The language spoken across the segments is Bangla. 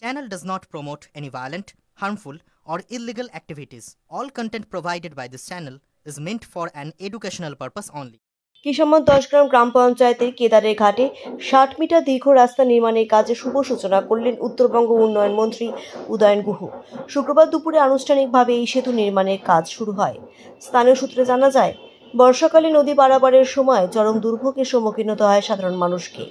Channel does not promote any violent, harmful, or illegal activities. All content provided by this channel is meant for an educational purpose only. Kishoreganj 10 গ্রাম গ্রাম পঞ্চায়েতের কেদারের ঘাটে 60 মিটার দীর্ঘ রাস্তা নির্মাণের কাজে শুভ সূচনা করলেন উত্তরবঙ্গ উন্নয়ন মন্ত্রী উদয়ন গুহ। শুক্রবার দুপুরে আনুষ্ঠানিকভাবে এই সেতু নির্মাণের কাজ শুরু হয়। স্থানীয় সূত্রে জানা যায়, বর্ষাকালে নদী পারাপারের সময় চরম দুর্ভোগের সম্মুখীন হতে হয় সাধারণ মানুষকে।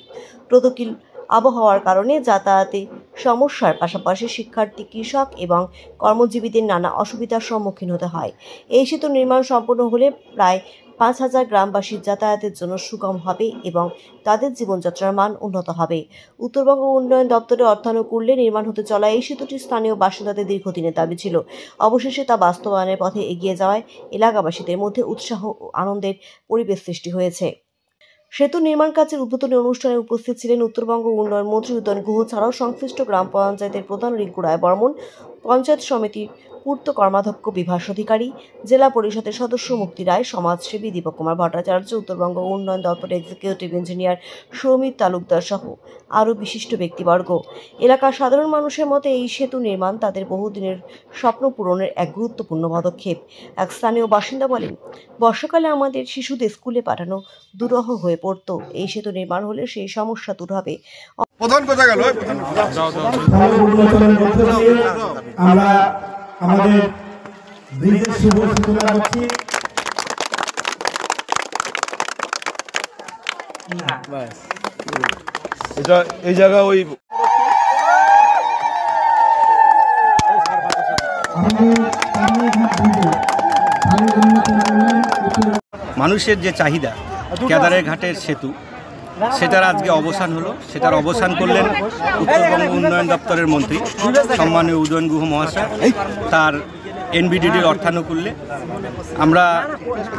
প্রতিকূল আবহাওয়ার কারণে যাতায়াতে সমস্যার পাশাপাশি শিক্ষার্থী, কৃষক এবং কর্মজীবীদের নানা অসুবিধার সম্মুখীন হতে হয়। এই সেতু নির্মাণ সম্পন্ন হলে প্রায় 5000 গ্রামবাসীর যাতায়াতের জন্য সুগম হবে এবং তাদের জীবনযাত্রার মান উন্নত হবে। উত্তরবঙ্গ উন্নয়ন দপ্তরের অর্থানুকূল্যে নির্মাণ হতে চলা এই সেতুটি স্থানীয় বাসিন্দাদের দীর্ঘদিনের দাবি ছিল। অবশেষে তা বাস্তবায়নের পথে এগিয়ে যাওয়ায় এলাকাবাসীদের মধ্যে উৎসাহ ও আনন্দের পরিবেশ সৃষ্টি হয়েছে। সেতু নির্মাণ কাজের উদ্বোধনী অনুষ্ঠানে উপস্থিত ছিলেন উত্তরবঙ্গ উন্নয়ন মন্ত্রী উদয়ন গুহ ছাড়াও সংশ্লিষ্ট গ্রাম পঞ্চায়েতের প্রধান রিঙ্কু রায় বর্মন, পঞ্চায়েত সমিতির পূর্ত কর্মাধ্যক্ষ বিভাস অধিকারী, জেলা পরিষদের সদস্য মুক্তি রায়, সমাজসেবী দীপক কুমার ভট্টাচার্য, উত্তরবঙ্গ উন্নয়ন দপ্তরের এক্সিকিউটিভ ইঞ্জিনিয়ার সৌমিত তালুকদার সহ আরও বিশিষ্ট ব্যক্তিবর্গ। এলাকার সাধারণ মানুষের মতে এই সেতু নির্মাণ তাদের বহুদিনের স্বপ্ন পূরণের এক গুরুত্বপূর্ণ পদক্ষেপ। এক স্থানীয় বাসিন্দা বলেন, বর্ষাকালে আমাদের শিশুদের স্কুলে পাঠানো দুরূহ হয়ে পড়তো। এই সেতু নির্মাণ হলে সেই সমস্যা দূর হবে। প্রধান কথা গেল আমরা আমাদের ব্রিজের শুভ সূচনা করছি। এই জায়গা ওই মানুষের যে চাহিদা কেদারের ঘাটের সেতু, সেটার আজকে অবসান হলো। সেটার অবসান করলেন উত্তরবঙ্গ উন্নয়ন দপ্তরের মন্ত্রী সম্মানীয় উদয়ন গুহ মহাশয় তার এনবিডিডির অর্থানুকূল্যে। আমরা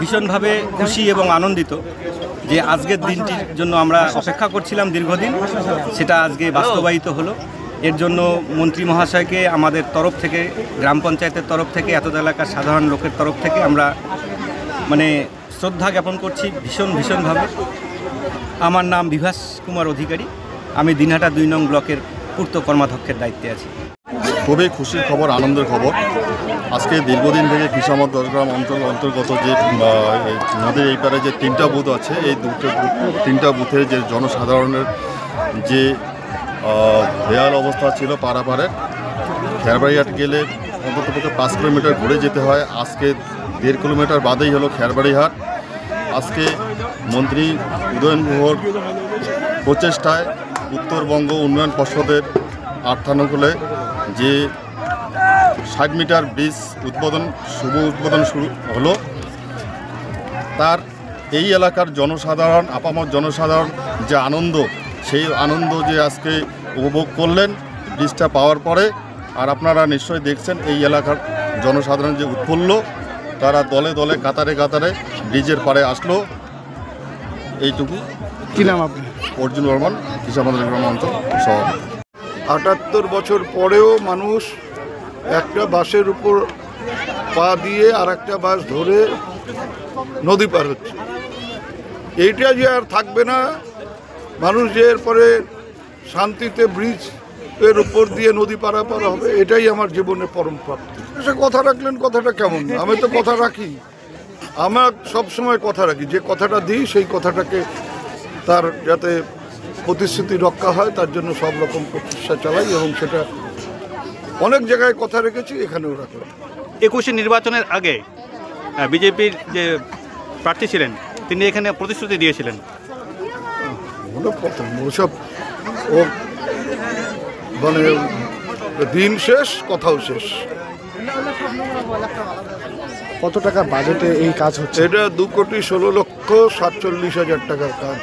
ভীষণভাবে খুশি এবং আনন্দিত যে আজকের দিনটির জন্য আমরা অপেক্ষা করছিলাম দীর্ঘদিন, সেটা আজকে বাস্তবায়িত হলো। এর জন্য মন্ত্রী মহাশয়কে আমাদের তরফ থেকে, গ্রাম পঞ্চায়েতের তরফ থেকে, এত এলাকার সাধারণ লোকের তরফ থেকে আমরা শ্রদ্ধা জ্ঞাপন করছি ভীষণভাবে। আমার নাম বিভাস কুমার অধিকারী, আমি দিনহাটা 2 নং ব্লকের পূর্ত কর্মাধ্যক্ষের দায়িত্বে আছি। খুবই খুশির খবর, আনন্দের খবর। আজকে দীর্ঘদিন থেকে কিশোরগঞ্জ 10 গ্রাম অন্তর্গত যে নদীর এই পারে যে 3টা বুথ আছে, এই 3টা বুথে যে জনসাধারণের যে বেহাল অবস্থা ছিল পারাপারের, খেরবাড়িহাট গেলে অন্ততপক্ষে 5 কিলোমিটার ঘুরে যেতে হয়। আজকে 1.5 কিলোমিটার বাদেই হলো খেরবাড়িহাট। আজকে মন্ত্রী উদয়ন গুহর প্রচেষ্টায় উত্তরবঙ্গ উন্নয়ন পর্ষদের অর্থানুকূলে যে 60 মিটার ব্রিজ শুভ উদ্বোধন শুরু হলো, তার এই এলাকার জনসাধারণ, আপামর জনসাধারণ যে আনন্দ, সেই আনন্দ যে আজকে উপভোগ করলেন ব্রিজটা পাওয়ার পরে। আর আপনারা নিশ্চয়ই দেখছেন এই এলাকার জনসাধারণ যে উৎফুল্ল, তারা দলে দলে কাতারে কাতারে ব্রিজের পাড়ে আসলো। এইটুকু। কি নাম আপনি? অর্জুন বর্মন, কিশোরগঞ্জ গ্রাম অঞ্চল সভাপতি। 78 বছর পরেও মানুষ একটা বাসের উপর পা দিয়ে আর একটা বাস ধরে নদী পার হচ্ছে। এইটা যে আর থাকবে না, মানুষ যে এরপরে শান্তিতে ব্রিজ এর উপর দিয়ে নদী পারাপার হবে, এটাই আমার জীবনের পরম প্রাপ্তি। সে কথা রাখলেন, কথাটা কেমন? আমি তো কথা রাখি, আমার সবসময় কথা রাখি। যে কথাটা দিই সেই কথাটাকে তার যাতে প্রতিশ্রুতি রক্ষা হয় তার জন্য সব রকম প্রচেষ্টা চালাই এবং সেটা অনেক জায়গায় কথা রেখেছি, এখানেও রাখলাম। 21 নির্বাচনের আগে বিজেপির যে প্রার্থী ছিলেন তিনি এখানে প্রতিশ্রুতি দিয়েছিলেন। ওসব ও মানে দিন শেষ, কথাও শেষ। কত টাকা বাজেটে এই কাজ হচ্ছে? এটা 2,16,47,000 টাকার কাজ।